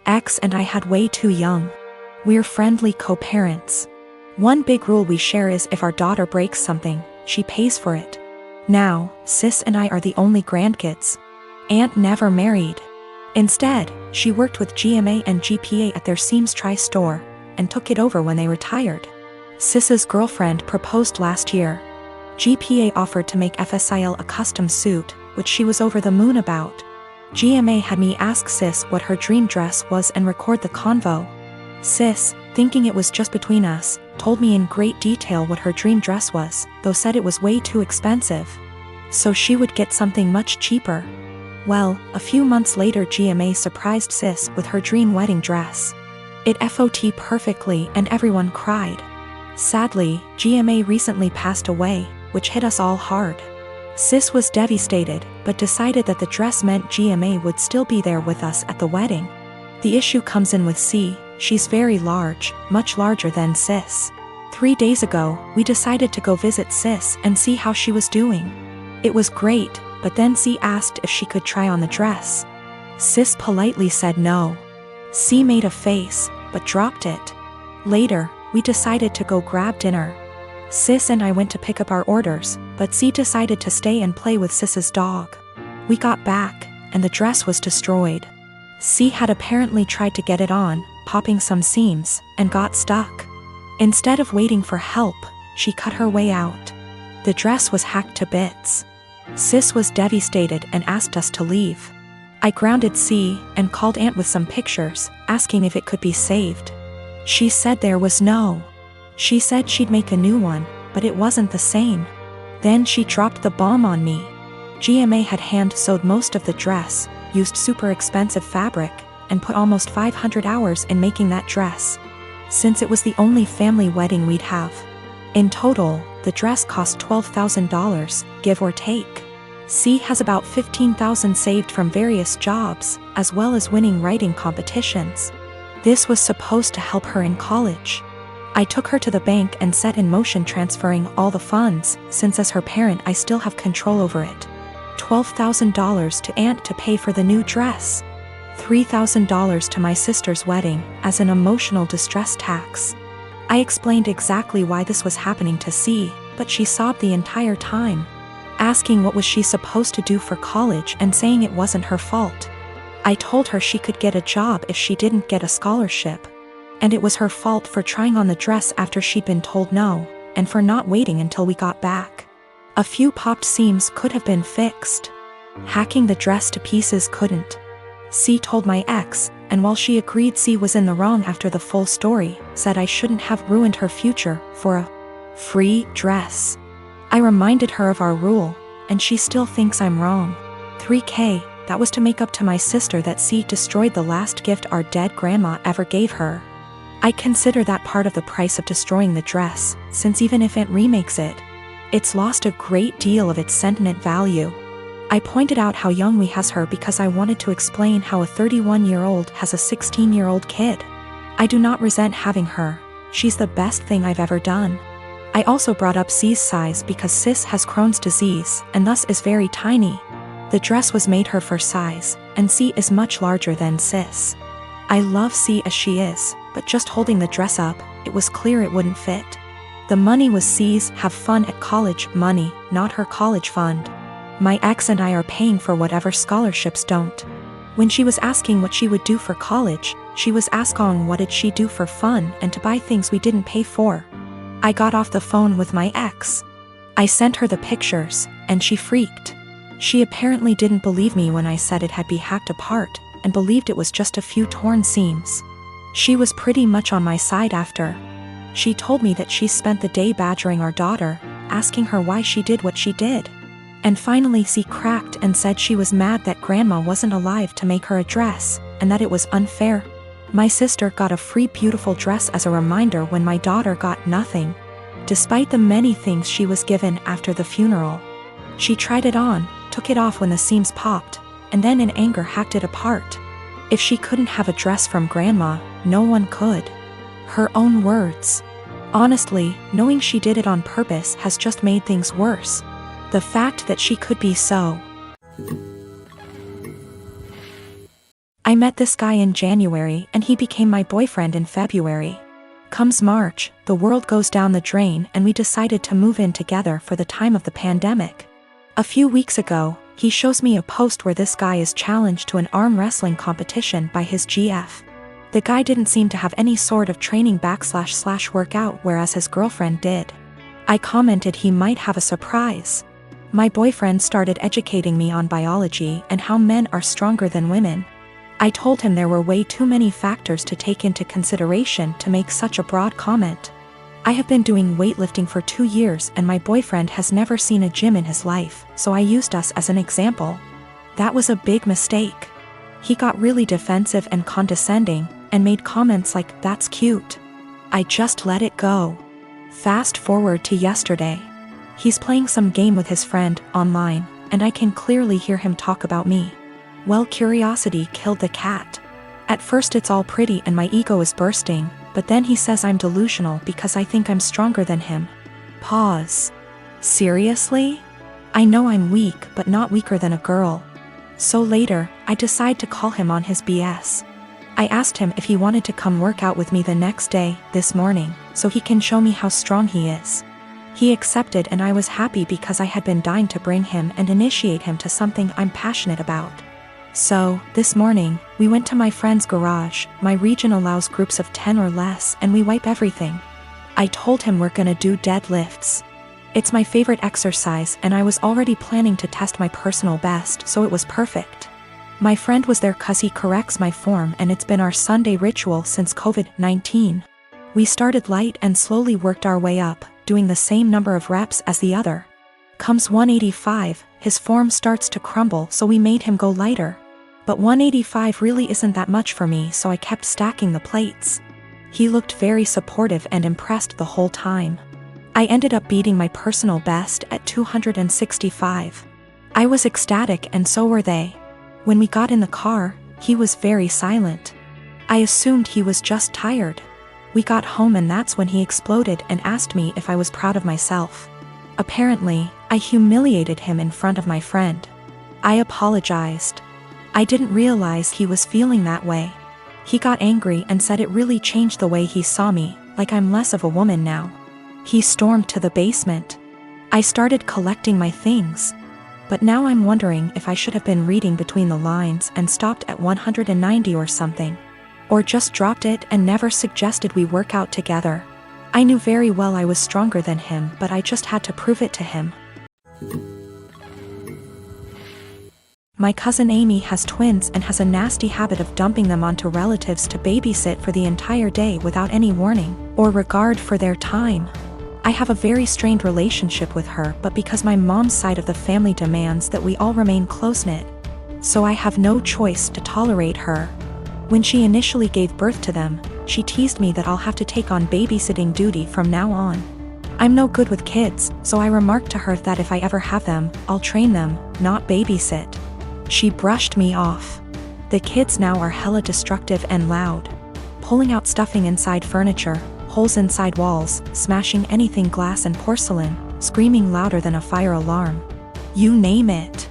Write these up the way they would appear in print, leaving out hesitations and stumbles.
X and I had way too young. We're friendly co-parents. One big rule we share is if our daughter breaks something, she pays for it. Now, sis and I are the only grandkids. Aunt never married. Instead, she worked with GMA and GPA at their Seams Tri-store, and took it over when they retired. Sis's girlfriend proposed last year. GPA offered to make FSIL a custom suit, which she was over the moon about. GMA had me ask Sis what her dream dress was and record the convo. Sis, thinking it was just between us, told me in great detail what her dream dress was, though said it was way too expensive. So she would get something much cheaper. Well, a few months later GMA surprised Sis with her dream wedding dress. It FOT perfectly and everyone cried. Sadly, GMA recently passed away, which hit us all hard. Sis was devastated, but decided that the dress meant GMA would still be there with us at the wedding. The issue comes in with C. She's very large, much larger than Sis. 3 days ago, we decided to go visit Sis and see how she was doing. It was great, but then C asked if she could try on the dress. Sis politely said no. C made a face, but dropped it. Later, we decided to go grab dinner. Sis and I went to pick up our orders, but C decided to stay and play with Sis's dog. We got back, and the dress was destroyed. C had apparently tried to get it on, popping some seams, and got stuck. Instead of waiting for help, she cut her way out. The dress was hacked to bits. Sis was devastated and asked us to leave. I grounded C and called Aunt with some pictures, asking if it could be saved. She said there was no. She said she'd make a new one, but it wasn't the same. Then she dropped the bomb on me. GMA had hand-sewed most of the dress, used super expensive fabric, and put almost 500 hours in making that dress. Since it was the only family wedding we'd have. In total, the dress cost $12,000, give or take. C has about $15,000 saved from various jobs, as well as winning writing competitions. This was supposed to help her in college. I took her to the bank and set in motion transferring all the funds, since as her parent I still have control over it. $12,000 to Aunt to pay for the new dress. $3,000 to my sister's wedding, as an emotional distress tax. I explained exactly why this was happening to C, but she sobbed the entire time, asking what was she supposed to do for college and saying it wasn't her fault. I told her she could get a job if she didn't get a scholarship. And it was her fault for trying on the dress after she'd been told no, and for not waiting until we got back. A few popped seams could have been fixed. Hacking the dress to pieces couldn't. C told my ex, and while she agreed C was in the wrong after the full story, said I shouldn't have ruined her future for a free dress. I reminded her of our rule, and she still thinks I'm wrong. $3,000, that was to make up to my sister that C destroyed the last gift our dead grandma ever gave her. I consider that part of the price of destroying the dress, since even if Aunt remakes it, it's lost a great deal of its sentiment value. I pointed out how young we has her because I wanted to explain how a 31-year-old has a 16-year-old kid. I do not resent having her, she's the best thing I've ever done. I also brought up C's size because Sis has Crohn's disease and thus is very tiny. The dress was made her for size, and C is much larger than Sis. I love C as she is, but just holding the dress up, it was clear it wouldn't fit. The money was C's have fun at college money, not her college fund. My ex and I are paying for whatever scholarships don't. When she was asking what she would do for college, she was asking what did she do for fun and to buy things we didn't pay for. I got off the phone with my ex. I sent her the pictures, and she freaked. She apparently didn't believe me when I said it had been hacked apart, and believed it was just a few torn seams. She was pretty much on my side after. She told me that she spent the day badgering our daughter, asking her why she did what she did. And finally C cracked and said she was mad that grandma wasn't alive to make her a dress, and that it was unfair. My sister got a free beautiful dress as a reminder when my daughter got nothing. Despite the many things she was given after the funeral. She tried it on, took it off when the seams popped, and then in anger hacked it apart. If she couldn't have a dress from grandma, no one could. Her own words. Honestly, knowing she did it on purpose has just made things worse. The fact that she could be so I met this guy in January and he became my boyfriend in February. Comes March, the world goes down the drain and we decided to move in together for the time of the pandemic. A few weeks ago, he shows me a post where this guy is challenged to an arm wrestling competition by his GF. The guy didn't seem to have any sort of training / workout, whereas his girlfriend did. I commented he might have a surprise. My boyfriend started educating me on biology and how men are stronger than women. I told him there were way too many factors to take into consideration to make such a broad comment. I have been doing weightlifting for 2 years and my boyfriend has never seen a gym in his life, so I used us as an example. That was a big mistake. He got really defensive and condescending, and made comments like, "That's cute." I just let it go. Fast forward to yesterday. He's playing some game with his friend, online, and I can clearly hear him talk about me. Well, curiosity killed the cat. At first it's all pretty and my ego is bursting, but then he says I'm delusional because I think I'm stronger than him. Pause. Seriously? I know I'm weak, but not weaker than a girl. So later, I decide to call him on his BS. I asked him if he wanted to come work out with me the next day, this morning, so he can show me how strong he is. He accepted and I was happy because I had been dying to bring him and initiate him to something I'm passionate about. So, this morning, we went to my friend's garage. My region allows groups of 10 or less and we wipe everything. I told him we're gonna do deadlifts. It's my favorite exercise and I was already planning to test my personal best, so it was perfect. My friend was there cause he corrects my form and it's been our Sunday ritual since COVID-19. We started light and slowly worked our way up, doing the same number of reps as the other. Comes 185, his form starts to crumble, so we made him go lighter. But 185 really isn't that much for me, so I kept stacking the plates. He looked very supportive and impressed the whole time. I ended up beating my personal best at 265. I was ecstatic and so were they. When we got in the car, he was very silent. I assumed he was just tired. We got home and that's when he exploded and asked me if I was proud of myself. Apparently, I humiliated him in front of my friend. I apologized. I didn't realize he was feeling that way. He got angry and said it really changed the way he saw me, like I'm less of a woman now. He stormed to the basement. I started collecting my things. But now I'm wondering if I should have been reading between the lines and stopped at 190 or something. Or just dropped it and never suggested we work out together. I knew very well I was stronger than him, but I just had to prove it to him. My cousin Amy has twins and has a nasty habit of dumping them onto relatives to babysit for the entire day without any warning or regard for their time. I have a very strained relationship with her, but because my mom's side of the family demands that we all remain close-knit, so I have no choice to tolerate her. When she initially gave birth to them, she teased me that I'll have to take on babysitting duty from now on. I'm no good with kids, so I remarked to her that if I ever have them, I'll train them, not babysit. She brushed me off. The kids now are hella destructive and loud. Pulling out stuffing inside furniture, holes inside walls, smashing anything glass and porcelain, screaming louder than a fire alarm. You name it.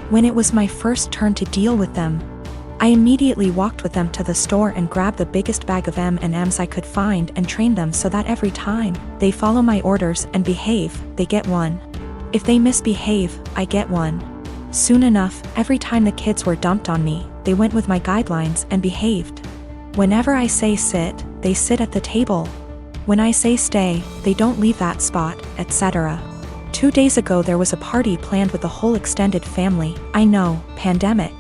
When it was my first turn to deal with them, I immediately walked with them to the store and grabbed the biggest bag of M&Ms I could find and trained them so that every time they follow my orders and behave, they get one. If they misbehave, I get one. Soon enough, every time the kids were dumped on me, they went with my guidelines and behaved. Whenever I say sit, they sit at the table. When I say stay, they don't leave that spot, etc. 2 days ago there was a party planned with the whole extended family. I know, pandemic.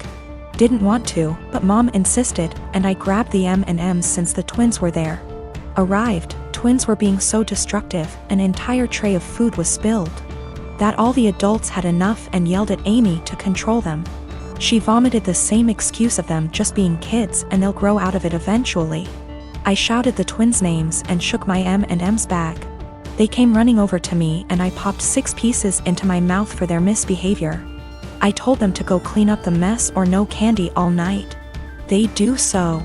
Didn't want to, but mom insisted, and I grabbed the M&Ms since the twins were there. Arrived, twins were being so destructive, an entire tray of food was spilled. That all the adults had enough and yelled at Amy to control them. She vomited the same excuse of them just being kids and they'll grow out of it eventually. I shouted the twins' names and shook my M&Ms bag. They came running over to me and I popped 6 pieces into my mouth for their misbehavior. I told them to go clean up the mess or no candy all night. They do so.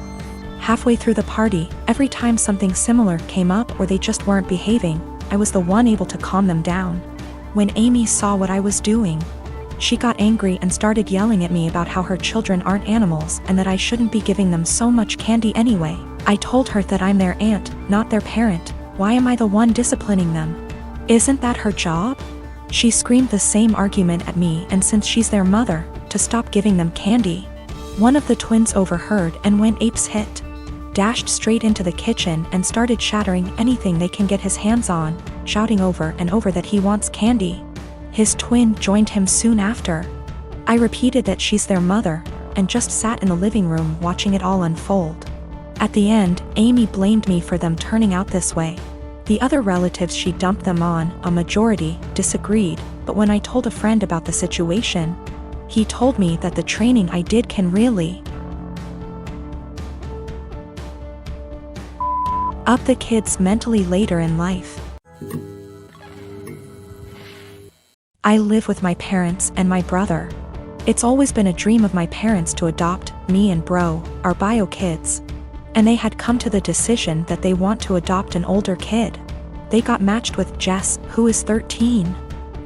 Halfway through the party, every time something similar came up or they just weren't behaving, I was the one able to calm them down. When Amy saw what I was doing, She got angry and started yelling at me about how her children aren't animals and that I shouldn't be giving them so much candy anyway. I told her that I'm their aunt, not their parent. Why am I the one disciplining them? Isn't that her job? She screamed the same argument at me, and since she's their mother, to stop giving them candy. One of the twins overheard and went apes hit. Dashed straight into the kitchen and started shattering anything they can get his hands on, shouting over and over that he wants candy. His twin joined him soon after. I repeated that she's their mother, and just sat in the living room watching it all unfold. At the end, Amy blamed me for them turning out this way. The other relatives she dumped them on, a majority, disagreed, but when I told a friend about the situation, he told me that the training I did can really up the kids mentally later in life. I live with my parents and my brother. It's always been a dream of my parents to adopt me and bro, our bio kids. And they had come to the decision that they want to adopt an older kid. They got matched with Jess, who is 13.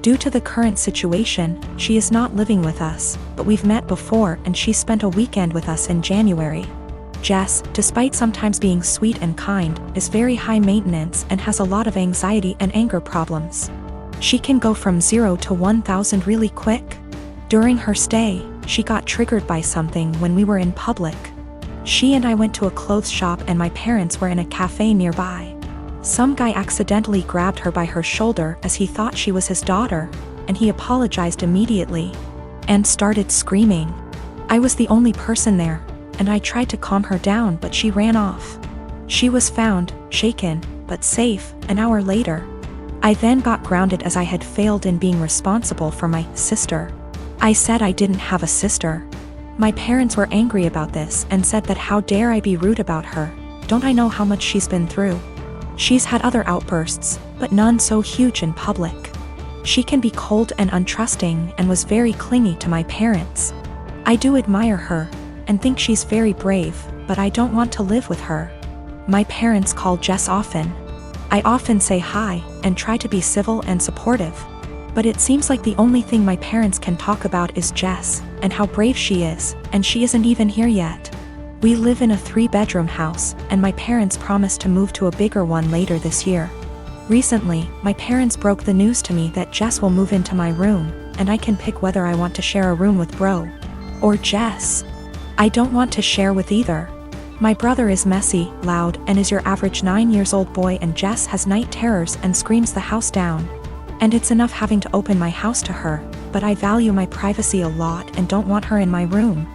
Due to the current situation, she is not living with us, but we've met before and she spent a weekend with us in January. Jess, despite sometimes being sweet and kind, is very high maintenance and has a lot of anxiety and anger problems. She can go from 0 to 1,000 really quick. During her stay, she got triggered by something when we were in public. She and I went to a clothes shop and my parents were in a cafe nearby. Some guy accidentally grabbed her by her shoulder as he thought she was his daughter, and he apologized immediately and started screaming. I was the only person there, and I tried to calm her down, but she ran off. She was found, shaken, but safe, an hour later. I then got grounded as I had failed in being responsible for my sister. I said I didn't have a sister. My parents were angry about this and said that how dare I be rude about her, don't I know how much she's been through? She's had other outbursts, but none so huge in public. She can be cold and untrusting and was very clingy to my parents. I do admire her and think she's very brave, but I don't want to live with her. My parents call Jess often. I often say hi and try to be civil and supportive. But it seems like the only thing my parents can talk about is Jess, and how brave she is, and she isn't even here yet. We live in a 3-bedroom house, and my parents promised to move to a bigger one later this year. Recently, my parents broke the news to me that Jess will move into my room, and I can pick whether I want to share a room with bro or Jess. I don't want to share with either. My brother is messy, loud, and is your average 9-year-old boy, and Jess has night terrors and screams the house down. And it's enough having to open my house to her, but I value my privacy a lot and don't want her in my room,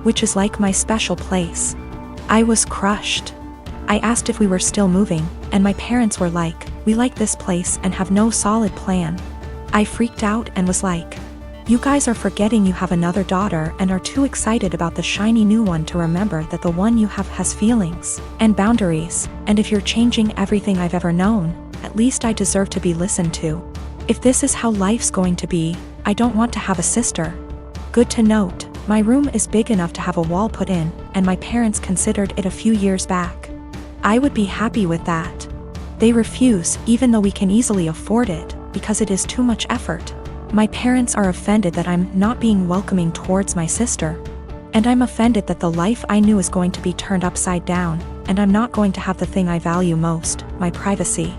which is like my special place. I was crushed. I asked if we were still moving, and my parents were like, we like this place and have no solid plan. I freaked out and was like, you guys are forgetting you have another daughter and are too excited about the shiny new one to remember that the one you have has feelings and boundaries, and if you're changing everything I've ever known, at least I deserve to be listened to. If this is how life's going to be, I don't want to have a sister. Good to note, my room is big enough to have a wall put in, and my parents considered it a few years back. I would be happy with that. They refuse, even though we can easily afford it, because it is too much effort. My parents are offended that I'm not being welcoming towards my sister. And I'm offended that the life I knew is going to be turned upside down, and I'm not going to have the thing I value most, my privacy.